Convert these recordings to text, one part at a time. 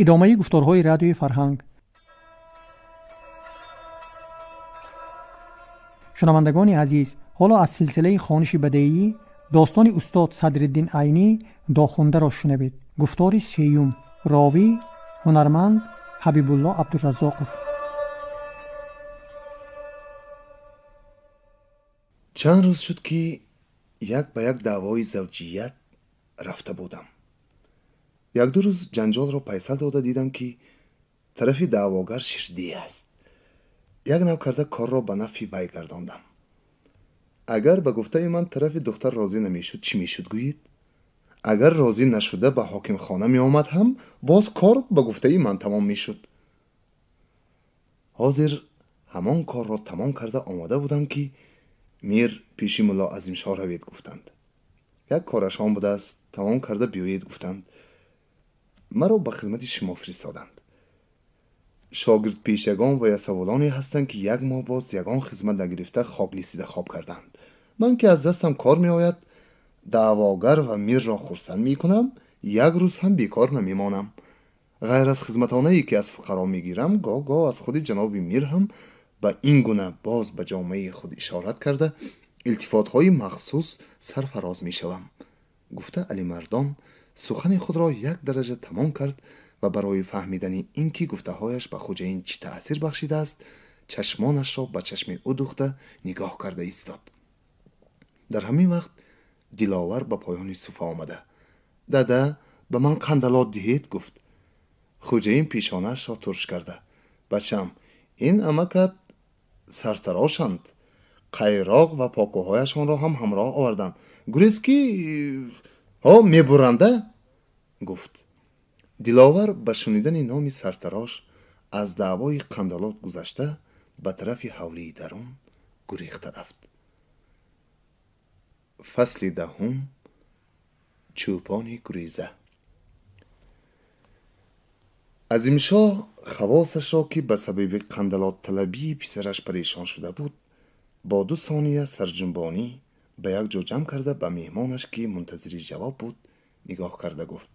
ادامه گفتارهای رادیوی فرهنگ. شنوندگان عزیز، حالا از سلسله خوانش بدیعی داستان استاد صدرالدین عینی داخونده را شنوید. گفتار سیوم، راوی هنرمند حبیب الله عبدالرزاقов. چند روز شد که یک به یک دعوای زوجیت رفته بودم. یک دو روز جنجال را پیسل داده دیدم که طرف دعواگر شیردی است. یک نوع کرده کار را به نفع وی گرداندم. اگر به گفته من طرف دختر راضی نمیشد چی میشد گویید؟ اگر راضی نشده به حاکم خانه می آمد هم باز کار به گفته من تمام میشد. حاضر همان کار را تمام کرده آماده بودم که میر پیشی ملا عظیم شاه روید گفتند. یک کارشان بوده است، تمام کرده بیایید گفتند. مرا به خدمت شما فرستادند. شاگرد پیشگان و یسوالانی هستند که یک ماه باز یگان خدمت نگرفته خاک لیسیده خواب کردند. من که از دستم کار می آید دعواگر و میر را خرسند می کنم، یک روز هم بیکار نمی مانم. غیر از خدمتانه ای که از فقرا می گیرم، گاه از خود جناب میر هم به این گونه باز به جامعه خود اشارت کرده التفات های مخصوص سرفراز می شوم. گفته علی مردان سخن خود را یک درجه تمام کرد و برای فهمیدن اینکه گفته هایش به خوجین چی تأثیر بخشیده است چشمانش را به چشم او دوخته نگاه کرده ایستاد. در همین وقت دلاور به پایان صفه آمده. داده به من قندلات دهید گفت. خوجین پیشانش را ترش کرده. بچم این امکت سرتراشند، قیراق و پاکوهایشان را هم همراه آوردند. گریز کی ها میبرنده گفت. دلاور به شنیدن نام سرتراش از دعوای قندلات گذشته به طرف حولی درون گریخته رفت. فصل دهم، چوپان گریزه. عظیم شاه خواستش را که به سبب قندلات طلبی پسرش پریشان شده بود با 2 ثانیه سرجنبانی به یک جا جمع کرده به مهمانش که منتظری جواب بود نگاه کرده گفت.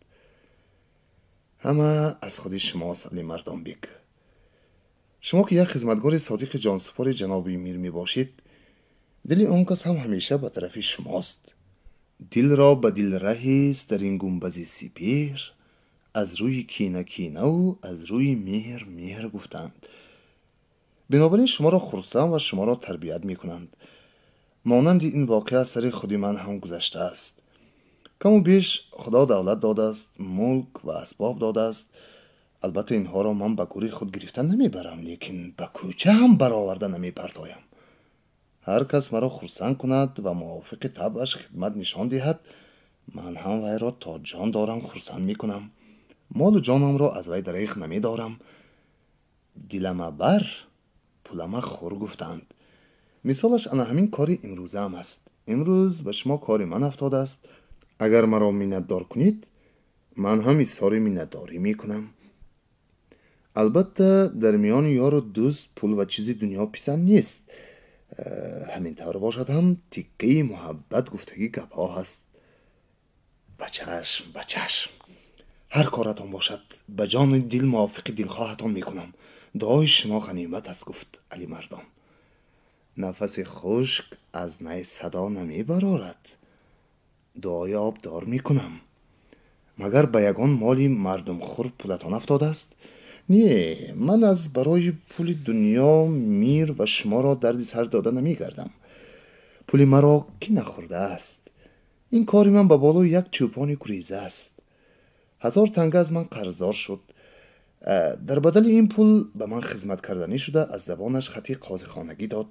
همه از خود شماست علی مردان بیگ. شما که یک خدمتگار صادق جانسپار جناب میر می باشید، دل آن کس هم همیشه به طرف شماست. دل را به دل رهیست در این گنبد سپیر، از روی کینه و از روی مهر گفتند. بنابراین شما را خرسند و شما را تربیت می کنند. مانند این واقعه از سر خودی من هم گذشته است. کم و بیش خدا دولت داده است، ملک و اسباب داده است. البته اینها را من به گوری خود گرفتن نمیبرم، لیکن به کوچه هم برآورده نمیپرتایم. هر کس مرا خرسند کند و موافق طبعش خدمت نشان دهد، من هم وی را تا جان دارم خرسند میکنم. مال و جانم را از وی دریغ نمیدارم. دلم بر پولم خور گفتند. مثالش انا همین کاری امروزه هم است. امروز به شما کاری من افتاده است. اگر مرا منتدار کنید من هم ایثار منتداری میکنم. البته در میان یار و دوست پول و چیزی دنیا پسند نیست. همین طور باشد هم تیکه محبت گفتگی گپ ها هست. بچشم هر کارتان باشد به جان دل موافق دلخواهتان میکنم. دعای شما غنیمت است گفت علی مردان. نفس خشک از نی صدا نمی برارد. دعای آبدار میکنم. مگر به یگان مالی مردم خور پولتان افتاده است؟ نه، من از برای پول دنیا میر و شما را درد سر داده نمیگردم. پول مرا کی نخورده است؟ این کاری من به بالای یک چوپان گریزه است. 1000 تنگه از من قرضدار شد. در بدل این پول به من خدمت کردنی شده از زبانش خطی قاضی خانگی داد.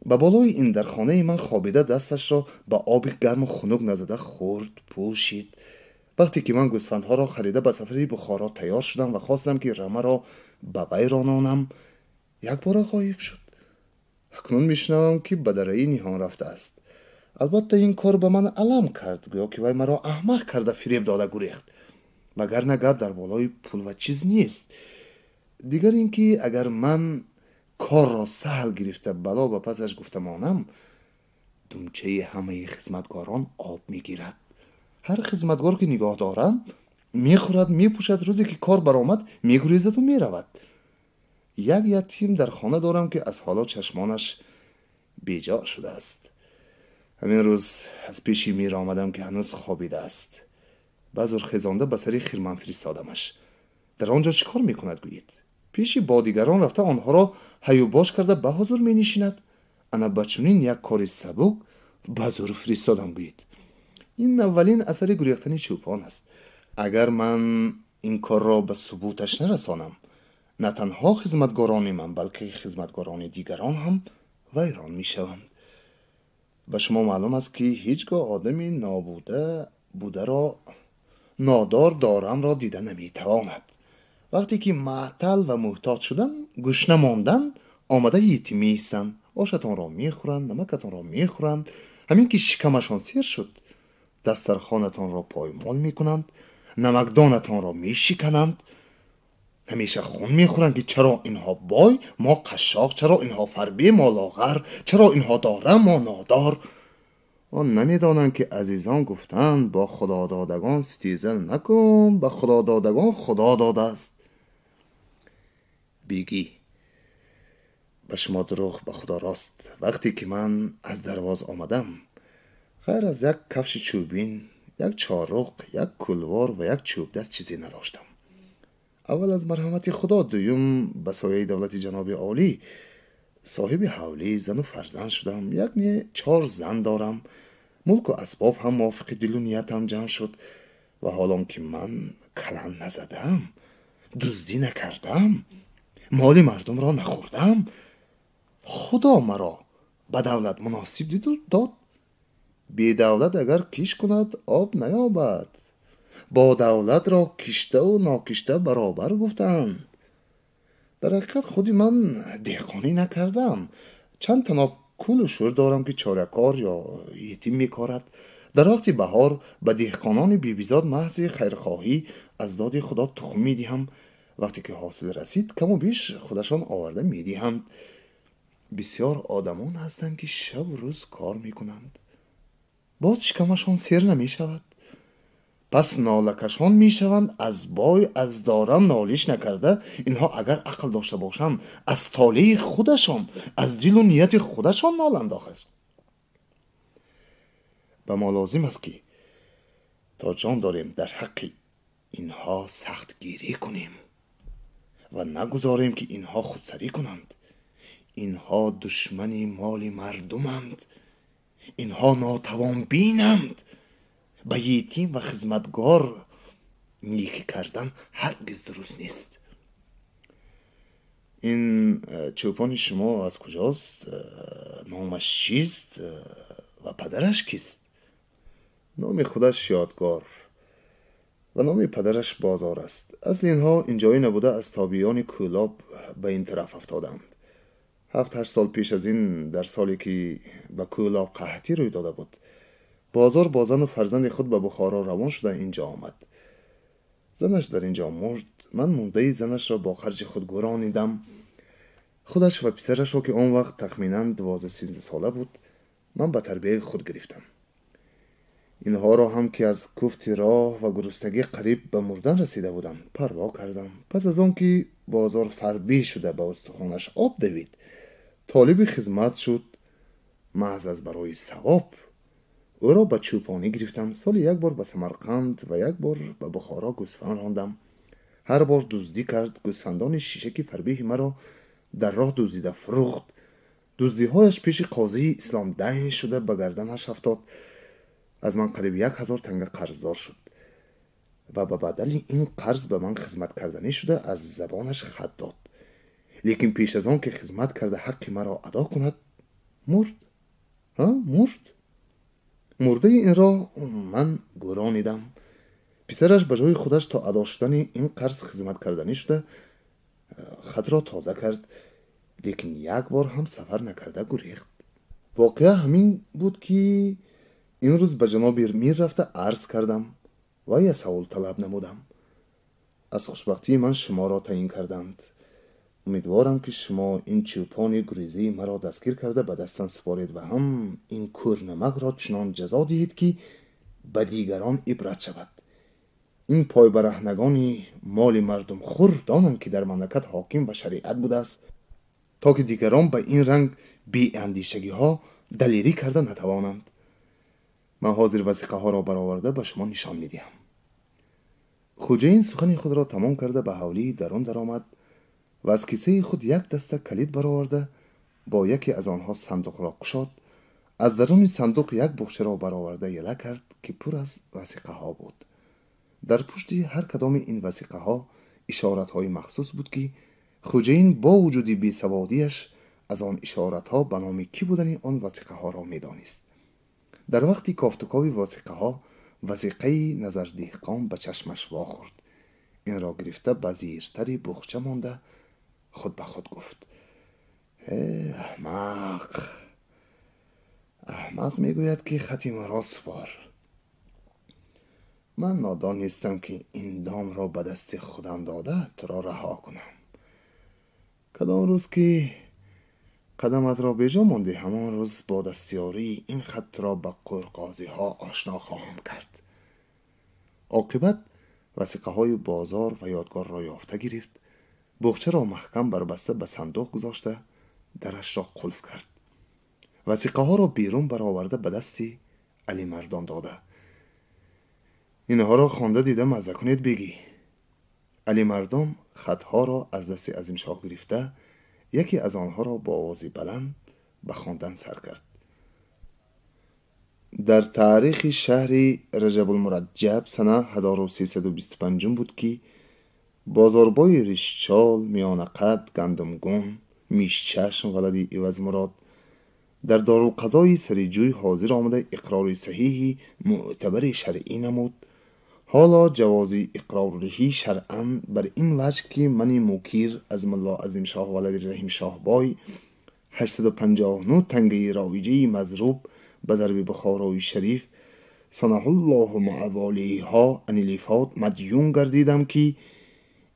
به بالای این در خانه من خوابیده دستش را به آب گرم و خنک نزده خورد پوشید. وقتی که من گوسفندها را خریده به سفری بخارا تیار شدم و خواستم که رمه را به وی رانانم، یک بار غایب شد. اکنون میشنوم که به دره نیهان رفته است. البته این کار به من علم کرد، گویا که وی مرا احمق کرده فریب داده گریخت. وگرنه گپ در بالای پول و چیز نیست. دیگر اینکه اگر من کار را سهل گرفته بلا به پسش گفته مانم، دمچه همه خدمتگاران آب میگیرد. هر خدمتگار که نگاه دارم میخورد میپوشد، روزی که کار برآمد میگریزد و میرود. یک یتیم در خانه دارم که از حالا چشمانش بیجا شده است. همین روز از پیشی میر آمدم که هنوز خوابیده است. بازور خزانده به سری خیرمن فرستادمش. در آنجا چیکار میکند گویید؟ پیشی با دیگران رفته آنها را هیوباش کرده به حضور می نشیند. انا بچونین یک کاری سبک بازور فرستادم گویید. این اولین اثر گریختن چوپان است. اگر من این کار را به ثبوتش نرسانم، نه تنها خدمتگاران من بلکه خدمتگاران دیگران هم ویران می شوند. به شما معلوم است که هیچگاه آدمی نابوده بوده را نادار دارم را دیده نمی تواند. وقتی که معطل و محتاج شدن، گشنه ماندن، آمده یتیمی ایستند، آشتان را میخورند، نمکتان را میخورند. همین که شکمشان سیر شد، دسترخوانتان را پایمال میکنند، نمکدانتان را میشکنند. همیشه خون میخورند که چرا اینها بای ما قشاق، چرا اینها فربی ما لاغر، چرا اینها داره ما نادار. آن نمیدانند که عزیزان گفتند با خدا دادگان ستیزه نکن، به خدا دادگان خدا داده است. بیگی به شما دروغ، به خدا راست. وقتی که من از درواز آمدم، غیر از یک کفش چوبین، یک چارق، یک کلوار و یک چوب دست چیزی نداشتم. اول از مرحمت خدا، دویم به سایه دولت جناب عالی صاحب حولی زن و فرزند شدم. یعنی 4 زن دارم. ملک و اسباب هم موافق دل و نیتم جمع شد. و حالا که من کلن نزدم، دزدی نکردم، مال مردم را نخوردم، خدا مرا به دولت مناسب دید و داد. بی دولت اگر کیش کند آب نیابد. با دولت را کشته و ناکشته برابر گفتند. در حقیقت خودی من دهقانی نکردم. چند تنها کول و شور دارم که چاره‌کار یا یتیم میکارد. در وقت بهار به دهقانان بیبیزاد محض خیرخواهی از داد خدا تخم میدهم. وقتی که حاصل رسید کم و بیش خودشان آورده میدهند. بسیار آدمان هستند که شب و روز کار میکنند، باز شکمشان سیر نمیشود. پس نالکشان میشوند. از بای از دارم نالیش نکرده. اینها اگر عقل داشته باشند از طالع خودشان، از دل و نیت خودشان نالند. آخر به ما لازم است که تا جان داریم در حق اینها سخت گیری کنیم و نگذاریم که اینها خودسری کنند. اینها دشمنی مال مردمند. اینها ناتوان بینند. به یتیم و خدمتگار نیکی کردن هرگز درست نیست. این چوپان شما از کجاست؟ نامش چیست؟ و پدرش کیست؟ نام خودش یادگار و نام پدرش بازار است. اصل اینها اینجایی نبوده، از تابعیان کولاب به این طرف افتادند. 7-8 سال پیش از این، در سالی که به کولاب قحطی روی داده بود، بازار با زن و فرزند خود به بخارا روان شده اینجا آمد. زنش در اینجا مرد. من مونده زنش را با خرج خود گرانیدم. خودش و پسرش را که اون وقت تخمیناً 12-13 ساله بود، من به تربیه خود گرفتم. اینها را هم که از کوفت راه و گرسنگی قریب به مردن رسیده بودند پروا کردم. پس از آن که بازار فربی شده به استخوانش آب دوید، طالب خدمت شد. محض از برای ثواب او را به چوپانی گرفتم. سال 1 بار به سمرقند و 1 بار به بخارا گوسفند راندم. هر بار دزدی کرد. گوسفندان شیشکی فربه مرا در راه دزدیده فروخت. دزدی‌هایش پیش قاضی اسلام دین شده به گردنش افتاد. از من قریب 1000 تنگه قرضدار شد و به بدل این قرض به من خدمت کردنی شده از زبانش خط داد. لیکن پیش از آن که خدمت کرده حق مرا ادا کند مرد. مرده این را من گرانیدم. پسرش به جای خودش تا ادا شدن این قرض خدمت کردنی شده خط را تازه کرد. لیکن 1 بار هم سفر نکرده گریخت. واقعه همین بود که این روز به جناب میر رفته عرض کردم و یه سوال طلب نمودم. از خوشبختی من شما را تعیین کردند. امیدوارم که شما این چوپان گریزی مرا دستگیر کرده به دستان سپارید و هم این کورنمک را چنان جزا دهید که به دیگران عبرت شود. این پای برهنگانی مال مردم خور دانند که در مملکت حاکم و شریعت بوده است تا که دیگران به این رنگ بی اندیشگی ها دلیری کرده نتوانند. من حاضر وثیقه ها را برآورده به شما نشان میدهم. خوجه این سخن خود را تمام کرده به حولی درون درآمد و از کیسه خود یک دسته کلید برآورده با یکی از آنها صندوق را گشاد. از درون صندوق یک بخچه را برآورده یله کرد که پر از وثیقه ها بود. در پشت هر کدام این وثیقه ها اشارت های مخصوص بود که خوجه این با وجود بیسوادیش از آن اشارت ها به نام کی بودن آن وثیقه ها را میدانست. در وقتی کافتکاوی وثیقه ها وثیقه نظر دهقان به چشمش واخورد. این را گرفته به زیرتری بخچه مانده خود به خود گفت: احمق میگوید که خطی مرا سپار. من نادان نیستم که این دام را به دست خودم داده تو را رها کنم. کدام روز که قدمت را بجا مانده همان روز با دستیاری این خط را به قرقازی ها آشنا خواهم کرد. عاقبت وثیقه های بازار و یادگار را یافته گرفت. بخچه را محکم بربسته به صندوق گذاشته درش را قلف کرد. وثیقه ها را بیرون برآورده به دستی علی مردان داده: اینها را خوانده دیده مزه کنید بگی. علی مردان خطها را از دست عظیم شاه گرفته یکی از آنها را با آوازی بلند به خواندن سر کرد. در تاریخ شهر رجب المرجب سنه 1325 بود که بازاربای ریشچال، میان قد، گندمگون، میش چشم ولدی عوض مراد در دارالقضای سریجوی حاضر آمده اقرار صحیحی معتبر شرعی نمود. حالا جوازی اقرارهی شرعاً بر این وجه که من موکیر از ملا عظیم شاه ولد رحیم شاه بای 859 تنگه رایجه مضروب به ضرب بخارای شریف صنع الله معوالیها انیلیفات مدیون گردیدم که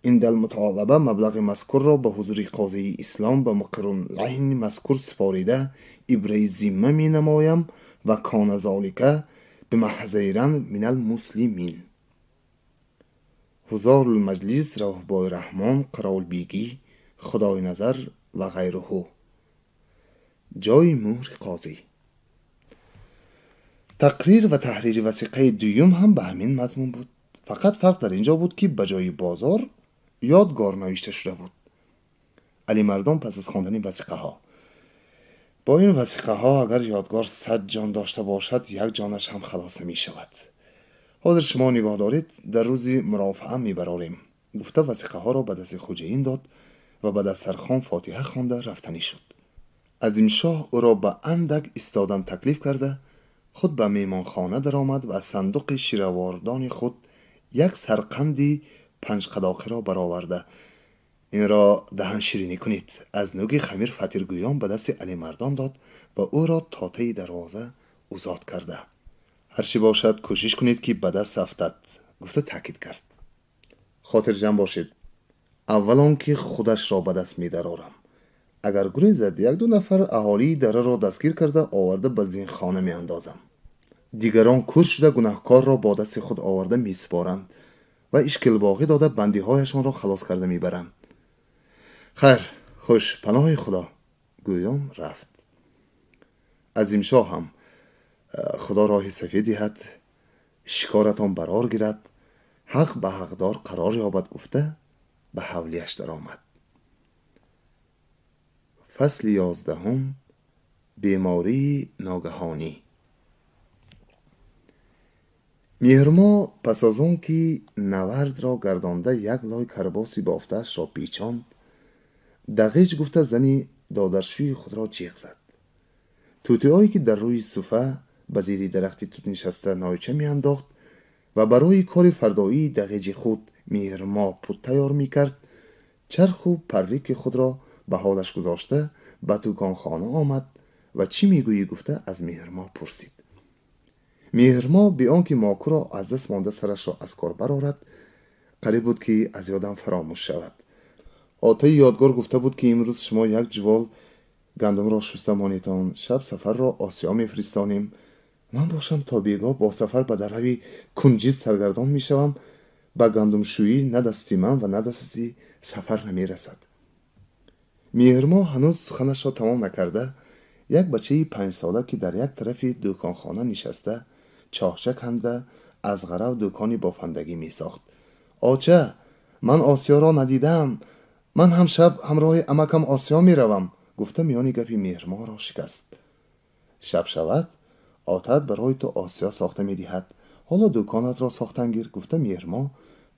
این دل مطالبه مبلغ مذکور را به حضور قاضی اسلام به مقرون لحن مذکور سپاریده ابره ذمه می نمایم و کان ذالک بمحضیرا من المسلمین. حضار المجلس روحبای رحمان قرال بیگی خدای نظر و غیره. جای مهر قاضی. تقریر و تحریر وثیقه دوم هم به همین مضمون بود. فقط فرق در اینجا بود که به جای بازار یادگار نوشته شده بود. علی مردان پس از خواندن وثیقه ها: با این وثیقه ها اگر یادگار 100 جان داشته باشد یک جانش هم خلاص نمی شود. حاضر شما نگاه دارید در روزی مرافعه می براریم. گفته وثیقه ها را به دست خوجه این داد و به دسترخوان فاتحه خوانده رفتنی شد. عظیم شاه او را به اندک ایستادن تکلیف کرده خود به میمانخانه در آمد و از صندوق شیرواردان خود یک سرقندی 5 قداقه را برآورده: این را دهن شیرینی کنید. از نوگ خمیر فطیرگویان به دست علی مردان داد و او را تاته دروازه اوزاد کرده: هرچی باشد کوشش کنید که به دست افتد. گفته تاکید کرد: خاطر جمع باشید. اول آن که خودش را به دست می درارم. اگر گریزد 1-2 نفر اهالی دره را دستگیر کرده آورده به زین خانه می اندازم. دیگران کور شده گناهکار را با دست خود آورده می سپارند و اشکل باقی داده بندی هایشان را خلاص کرده می برند. خیر، خوش، پناه خدا. گویان رفت. عظیم شاه هم: خدا راه سفید دهد، شکارتان برار گیرد، حق به حقدار قرار یابد گفته به حولیش در آمد. فصل 11. بیماری ناگهانی. مهرما پس از آن که نورد را گردانده یک لای کرباسی بافتش را پیچاند، دقیق گفته زنی دادرشوی خود را جیغ زد. توتیایی که در روی صفه به زیر درختی توت نشسته نایچه می انداخت و برای کار فردایی دقیق خود مهرما پود تیار می کرد، چرخ و پریک خود را به حالش گذاشته به توکان خانه آمد و چی میگویی گفته از مهرما پرسید. مهرما بی آنکه ماکو را از دست مانده سرش را از کار برآورد قریب بود که از یادم فراموش شود. آتای یادگار گفته بود که امروز شما یک جوال گندم را شسته مانیتان، شب سفر را آسیا میفرستانیم. من باشم تا بیگاه با سفر به دروی کنجیز سرگردان میشوم ба гандумшӯӣ на дасти ман ва на дасти Сафар намерасад. меҳрмоҳ ҳанӯз суханашро тамом накарда, як бачаи 5 сола, ки дар як тарафи дӯконхона нишаста чоҳча канда аз ғарав дӯкони бофандагӣ месохт. «Оча, ман Осиёро надидам. ман ҳам шаб ҳамроҳи амакам Осиё меравам», гуфта миёни гапи меҳрмоҳро шикаст. «Шаб шавад, отат барои ту Осиё сохта медиҳад. ҳоло дӯконатро сохтан гир», гуфта меҳрмоҳ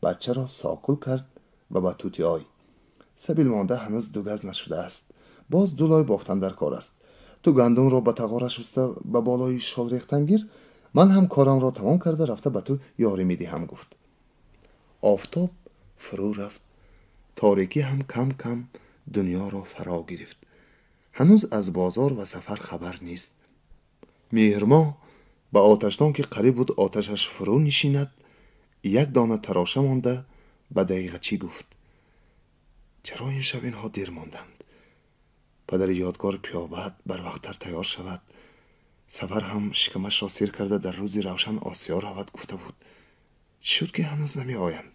бачаро сокул кард ва ба тутиой: «Сабил монда ҳанӯз 2 газ нашудааст. боз 2 лой бофтан дар кор аст. ту гандумро ба тағора шуста ба болои шол рехтан гир. ман ҳам корамро тамом карда рафта ба ту ёрӣ медиҳам», гуфт. офтоб фурӯ рафт. торикӣ ҳам кам кам дунёро фаро гирифт. ҳанӯз аз бозор ва Сафар хабар нест. меҳрмоҳ ба оташдон ки қариб буд оташаш фурӯ нишинад, як дона тароша монда ба дағиғачӣ гуфт: «Чаро имшаб инҳо дер монданд? падари ёдгор пиёбад барвақттар тайёр шавад. Сафар ҳам шикамашро сир карда дар рӯзи равшан Осиё равад гуфта буд. чӣ шуд, ки ҳанӯз намеоянд?»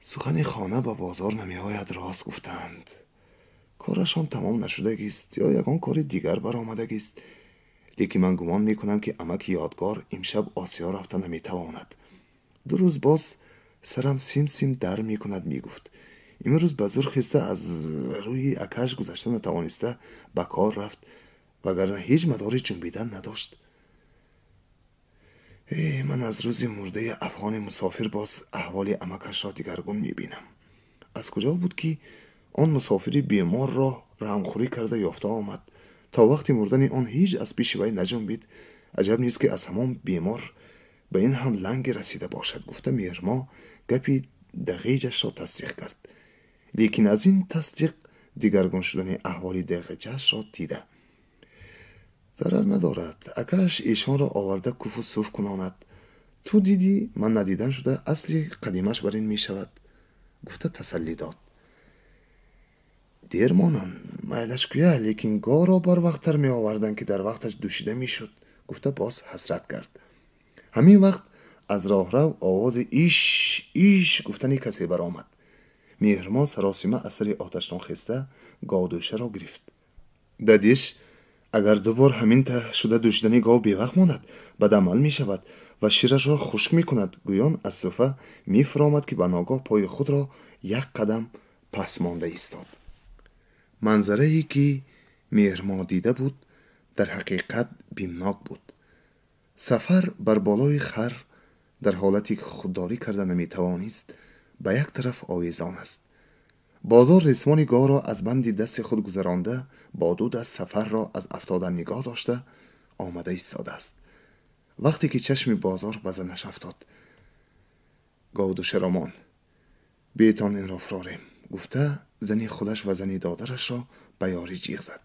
«Сухани хона ба бозор намеояд, рост гуфтанд. корашон тамом нашудагист ё ягон кори дигар баромадагист. лекин ман гумон мекунам, ки амаки ёдгор имшаб Осиё рафта наметавонад. 2 рӯз боз сарам сим дар мекунад», мегуфт. имрӯз ба зур хиста аз рӯи акаш гузашта натавониста ба кор рафт, вагарна ҳеҷ мадори ҷунбидан надошт. ман аз рӯзи мурдаи афғони мусофир боз аҳволи амакашро дигаргун мебинам. аз куҷо буд, ки он мусофири беморро раҳмхӯрӣ карда ёфта омад? то вақти мурдани он ҳеҷ аз пиши вай наҷунбид. аҷаб нест, ки аз ҳамон бемор ба ин ҳам ланге расида бошад», гуфта меҳрмоҳ гапи дағиҷашро тасдиқ кард. лекин аз ин тасдиқ дигаргун шудани аҳволи дағиҷаашро дида: «зарар надорад. акаш эшонро оварда куфу суф кунонад. ту дидӣ, ман надидан шуда асли қадимаш бар ин мешавад», гуфта тасаллӣ дод. «дер монанд, майлаш куя, лекин гоҳро барвақттар меоварданд, ки дар вақташ дӯшида мешуд», гуфта боз ҳасрат кард. ҳамин вақт аз роҳрав овози иш гуфтани касе баромад. меҳрмоҳ саросима аз сари оташдон хеста говдӯшаро гирифт. «дадиш, агар 2 бор ҳамин шуда дӯшидани гов бевақт монад, бадамал мешавад ва ширашро хушк мекунад», гӯён аз суфа мефуромад, ки ба ногоҳ пои худро як қадам пас монда истод. манзарае, ки меҳрмоҳ дида буд, дар ҳақиқат бимнок буд. Сафар бар болои хар дар ҳолати ки худдорӣ карда наметавонист, ба як тараф овезон аст. бозор рисмони гоҳро аз банди дасти худ гузаронда, бо 2 даст Сафарро аз афтодан нигоҳ дошта омада истодааст. вақте ки чашми бозор ба занаш афтод: «говдӯшаромон, беетон инро фурорем», гуфта зани худаш ва зани додарашро ба ёрӣ ҷиғ зад.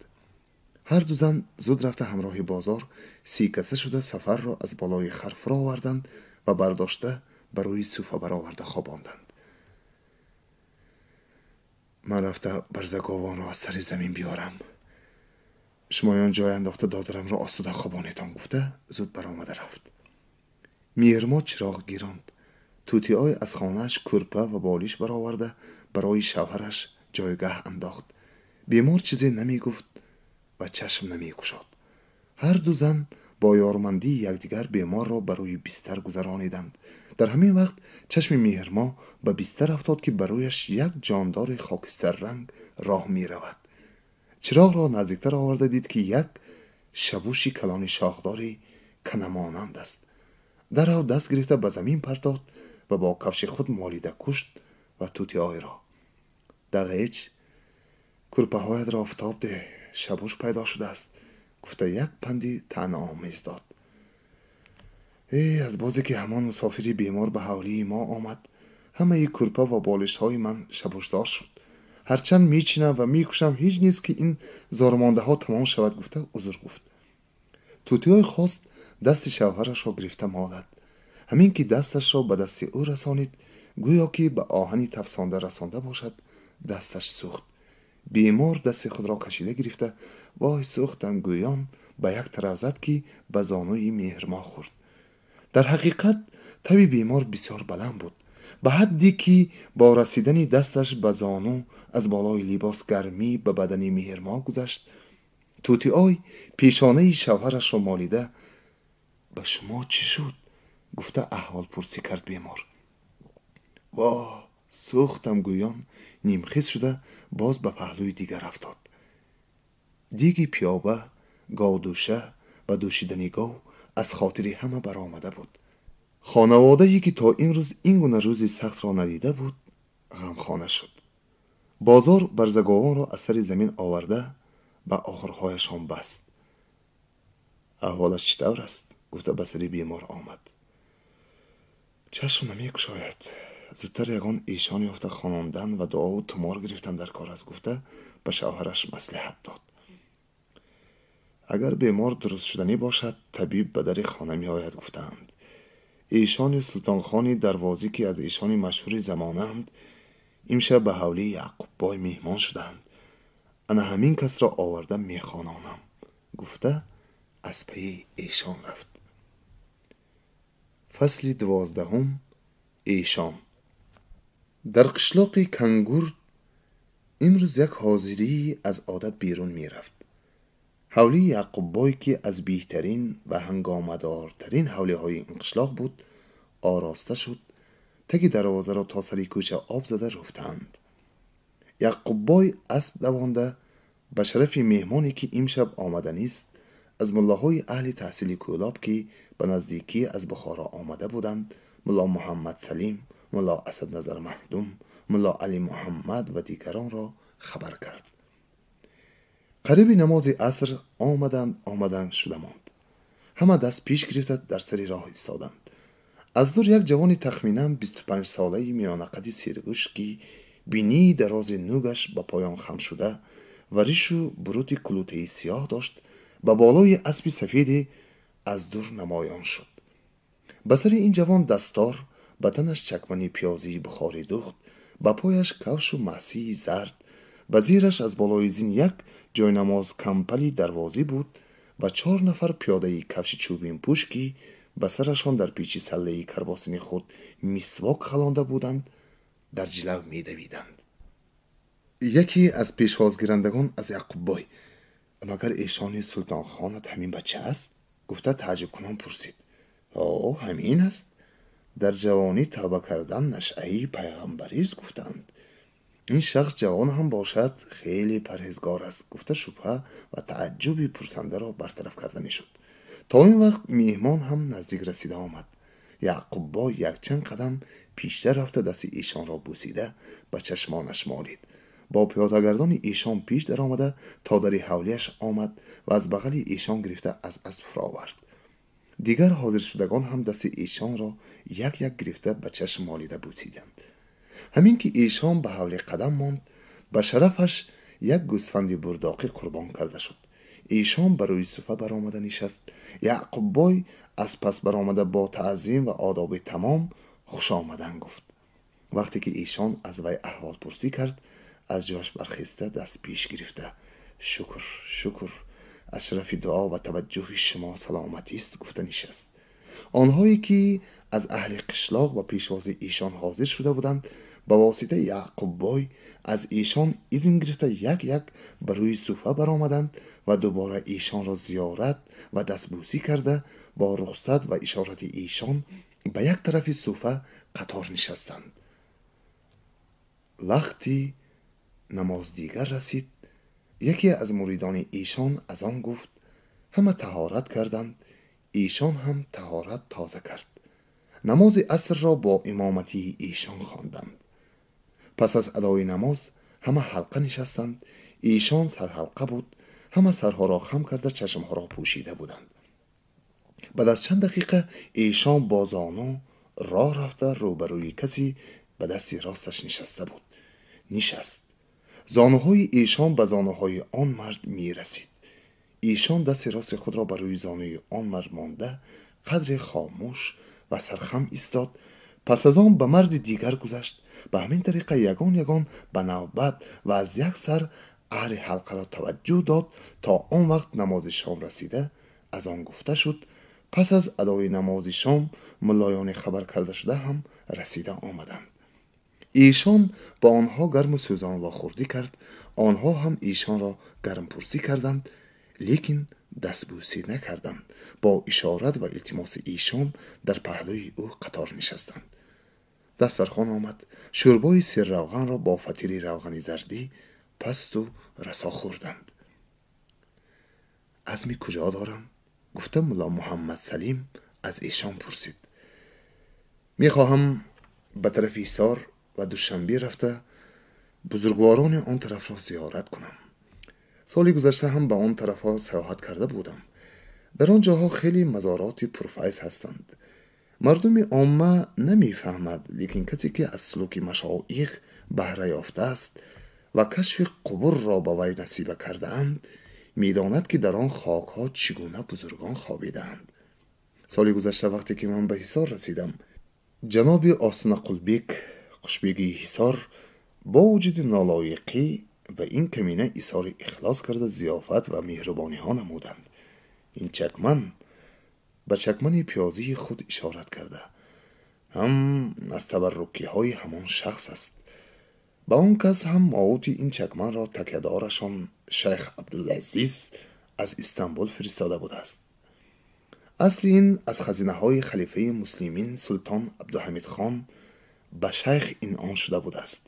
ҳар 2 зан зуд рафта ҳамроҳи бозор 30 каса шуда Сафарро аз болои хар фуроварданд ва бардошта ба рӯи суфа бароварда хобонданд. «ман рафта барзаговонро аз сари замин биёрам. шумоён ҷой андохта додарамро осуда хобонетон», гуфта зуд баромада рафт. меҳрмоҳ чироғ гиронд. тутиой аз хонааш кӯрпа ва болиш бароварда барои шавҳараш ҷойгаҳ андохт. бемор чизе намегуфт ва чашм намекушод. ҳар 2 зан бо ёрмандии якдигар беморро ба рӯи бистар гузарониданд. дар ҳамин вақт чашми меҳрмоҳ ба бистар афтод, ки ба рӯяш як ҷондори хокистарранг роҳ меравад. чироғро наздиктар оварда дид, ки як шабуши калони шохдори канамонанд аст. дарҳав даст гирифта ба замин партохт ва бо кафши худ молида кушт ва тутиойро: «дағеҷ, кӯрпаҳоятро офтоб деҳ, шабуш пайдо шудааст», гуфта як панди таънаомез дод. аз бозе ки ҳамон мусофири бемор ба ҳавлии мо омад, ҳамаи кӯрпа ва болишҳои ман шабушзор шуд. ҳарчанд мечинам ва мекушам, ҳеҷ нест, ки ин зормондаҳо тамом шавад», гуфта узр гуфт. тутиой хост дасти шавҳарашро гирифта молад. ҳамин ки дасташро ба дасти ӯ расонид, гӯё ки ба оҳани тафсонда расонда бошад, дасташ сӯхт. бемор дасти худро кашида гирифта «вой сӯхтам» гӯён ба як тараф зад, ки ба зонуи меҳрмоҳ хӯрд. در حقیقت تب بیمار بسیار بلند بود، به حدی که با رسیدن دستش به زانو از بالای لباس گرمی به بدن مهرما گذشت. توتیای پیشانه شوهرش را مالیده به شما چی شد؟ گفته احوال پرسی کرد بیمار. واه، سوختم گویان نیمخیز شده باز به پهلوی دیگر افتاد. دیگی پیابه، گاودوشه و دوشیدنی گاو از خاطری همه برآمده بود. خانواده‌ای که تا این روز این گونه روزی سخت را ندیده بود غمخانه شد. بازار برزگاوان را از سر زمین آورده به آخرهایشان بست. احوالش چطور است؟ گفته به سر بیمار آمد. چشم نمی کشاید، زودتر یگان ایشان یافته خواندن و دعا و تمار گرفتن در کار است، گفته به شوهرش مصلحت داد. اگر بیمار درست شدنی باشد طبیب به در خانه می آید، گفتند. ایشان سلطان خانی دروازی که از ایشان مشهور زمانند امشب به حولی یعقوب بای مهمان شدند. انا همین کس را آوردم می خوانانم، گفته از پی ایشان رفت. فصل 12. ایشان. در قشلاق کنگور امروز یک حاضری از عادت بیرون می رفت. حولی یعقوب بای که از بهترین و هنگامدارترین حولی های این قشلاق بود آراسته شد. تگی دروازه را تا سری کوچه آب زده رفتند. یعقوب بای اسب دوانده به شرف مهمانی که امشب آمدنی است از ملاهای اهل تحصیل کولاب که به نزدیکی از بخارا آمده بودند، ملا محمد سلیم، ملا اسد نظر مهدوم، ملا علی محمد و دیگران را خبر کرد. قریب نماز عصر آمدن شده ماند. همه دست پیش گرفته در سر راه ایستادند. از دور یک جوان تخمینا 25 ساله میانه قد سیرگوش که بینی دراز نوگش به پایان خم شده و ریش و بروت کلوته سیاه داشت به بالای اسبی سفید از دور نمایان شد. به سر این جوان دستار، به تنش چکمنی پیازی بخاری دوخت، به پایش کفش و محسی زرد، به زیرش از بالای زین یک جای نماز کمپلی دروازی بود و 4 نفر پیاده کفش چوبین پوش که به سرشان در پیچی سله کرباسین خود مسواک خلانده بودند در جلو می دویدند. یکی از پیشوازگیرندگان از یعقوب بای: مگر ایشان سلطان خانت همین بچه است؟ گفته تعجب کنان پرسید. همین است. در جوانی توبه کردن نشأه پیغمبری است، گفتند. این شخص جوان هم باشد خیلی پرهیزگار است، گفته شبهه و تعجبی پرسنده را برطرف کردنی شد. تا این وقت میهمان هم نزدیک رسیده آمد. یعقوب با یک چند قدم پیشتر رفته دست ایشان را بوسیده به چشمانش مالید. با پیاده‌گردان ایشان پیش در آمده تا در حولیش آمد و از بغل ایشان گرفته از اسب آورد. دیگر حاضر شدگان هم دست ایشان را یک یک گرفته به چشم مالیده بوسیدند. همین که ایشان به حولی قدم ماند به شرفش یک گوسفند برداقی قربان کرده شد. ایشان بر روی صفه برآمده نشست. یعقوب بای از پس برآمده با تعظیم و آداب تمام خوش آمدن گفت. وقتی که ایشان از وی احوال پرسی کرد از جاش برخسته دست پیش گرفته شکر از شرف دعا و توجه شما سلامتی است گفته نشست. آنهایی که از اهل قشلاق و پیشواز ایشان حاضر شده بودند با واسطه یعقوب بای از ایشان اذن گرفته یک یک بر روی صفه برآمدند و دوباره ایشان را زیارت و دستبوسی کرده با رخصت و اشارت ایشان به یک طرف صفه قطار نشستند. وقتی نماز دیگر رسید یکی از مریدان ایشان از آن گفت. همه طهارت کردند. ایشان هم طهارت تازه کرد. نماز عصر را با امامتی ایشان خواندند. پس از ادای نماز همه حلقه نشستند. ایشان سر حلقه بود. همه سرها را خم کرده چشمها را پوشیده بودند. بعد از چند دقیقه ایشان با زانو راه رفته روبروی کسی به دست راستش نشسته بود. نشست. زانوهای ایشان به زانوهای آن مرد می رسید. ایشان دست راست خود را بر روی زانوی آن مرد مانده قدر خاموش و سرخم ایستاد. پس از آن به مرد دیگر گذشت. به همین طریقه یگان به نوبت و از یک سر اهل حلقه را توجه داد تا آن وقت نماز شام رسیده. از آن گفته شد پس از ادای نماز شام ملایان خبر کرده شده هم رسیده آمدند. ایشان با آنها گرم و سوزان واخوردی کرد. آنها هم ایشان را گرم پرسی کردند، لیکن دستبوسی نکردند. با اشارت و التماس ایشان در پهلوی او قطار نشستند. دسترخوان آمد. شوربای سیر روغن را با فطیر روغنی زردی پست و رسا خوردند. عزمی کجا دارم؟ گفته ملا محمد سلیم از ایشان پرسید. میخواهم به طرف ایسار و دوشنبه رفته بزرگواران آن طرف را زیارت کنم. سالی گذشته هم به آن طرف ها سیاحت کرده بودم. در آن جاها خیلی مزارات پرفیض هستند. مردم عامه نمیفهمد، لیکن کسی که از سلوک مشایخ بهره یافته است و کشف قبور را به وی نصیب کرده اند میداند که در آن خاک ها چگونه بزرگان خوابیدند. سالی گذشته وقتی که من به حصار رسیدم، جناب آسنا قلبیک قشبیگی حصار با وجود نالایقی و این کمینه ایثار اخلاص کرده ضیافت و مهربانی ها نمودند. این چکمن به چکمن پیازی خود اشارت کرده هم از تبرکی های همان شخص است. با آن کس هم ماوت این چکمن را تکیه‌دارشان شیخ عبدالعزیز از استانبول فرستاده بوده است. اصل این از خزینه های خلیفه مسلمین سلطان عبدالحمید خان به شیخ انعام شده بوده است.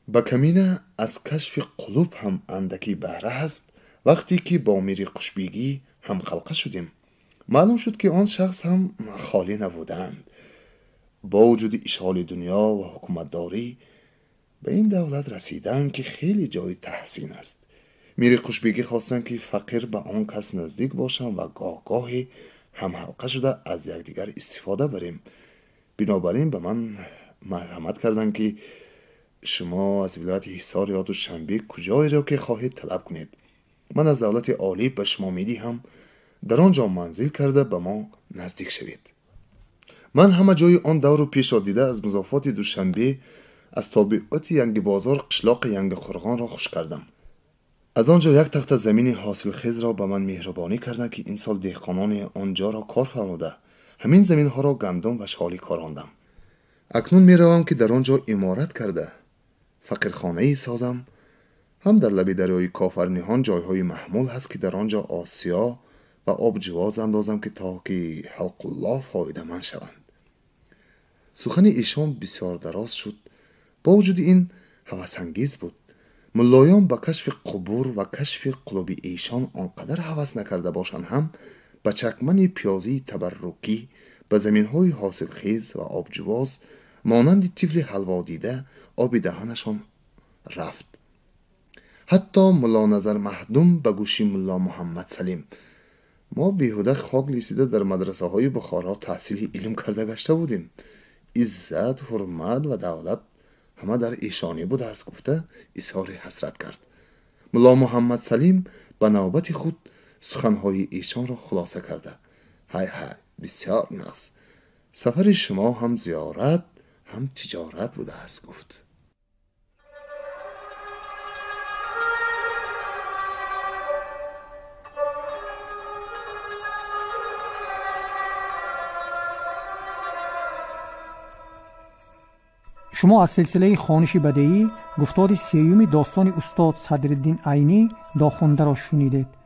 با کمینه از کشف قلوب هم اندکی بهره است. وقتی که با میر قشبیگی هم خلقه شدیم معلوم شد که آن شخص هم خالی نبودند. با وجود اشغال دنیا و حکومتداری به این دولت رسیدن که خیلی جای تحسین است. میر قشبیگی خواستند که فقیر به آن کس نزدیک باشند و گاه گاهی هم حلقه شده از یکدیگر استفاده بریم. بنابراین به من مرحمت کردند که شما از ولایت حصار یا دوشنبه کجایی را که خواهید طلب کنید. من از دولت عالی به شما میدی هم در آنجا منزل کرده به ما نزدیک شوید. من همه جای آن دور رو پیش را دیده از مضافات دوشنبه، از طبیعت ینگ بازار قشلاق ینگ خرغان را خوش کردم. از آنجا یک تخت زمین حاصل خیز را به من مهربانی کردند که این سال دهقانان آنجا را کار فرموده همین زمین ها را گندم و شالی کاراندم. اکنون می روم که در آنجا عمارت کرده فقیرخانه ای سازم. هم در لب دریای کافرنیهان جایهای محمول هست که در آنجا آسیا و آب جواز اندازم که تا که حلق الله فایده من شوند. سخن ایشان بسیار دراز شد. با وجود این هوس انگیز بود. ملایان با کشف قبور و کشف قلوب ایشان آنقدر هوس نکرده باشند هم با چکمن پیازی تبرکی به زمینهای حاصل خیز و آب جواز مانند طفل حلوا دیده آب دهانشان رفت. حتی ملا نظر مهدوم به گوشی ملا محمد سلیم ما بیهوده خاک لیسیده در مدرسه های بخارا تحصیل علم کرده گشته بودیم. عزت، حرمت و دولت همه در ایشانی بوده است گفته اظهار حسرت کرد. ملا محمد سلیم به نوبت خود سخنهای ایشان را خلاصه کرده. های بسیار نقص. سفر شما هم زیارت هم تجارت بوده است گفت. شما از سلسله خوانش بدیعی گفتار سیوم داستان استاد صدرالدین عینی داخوانده را شنیدید.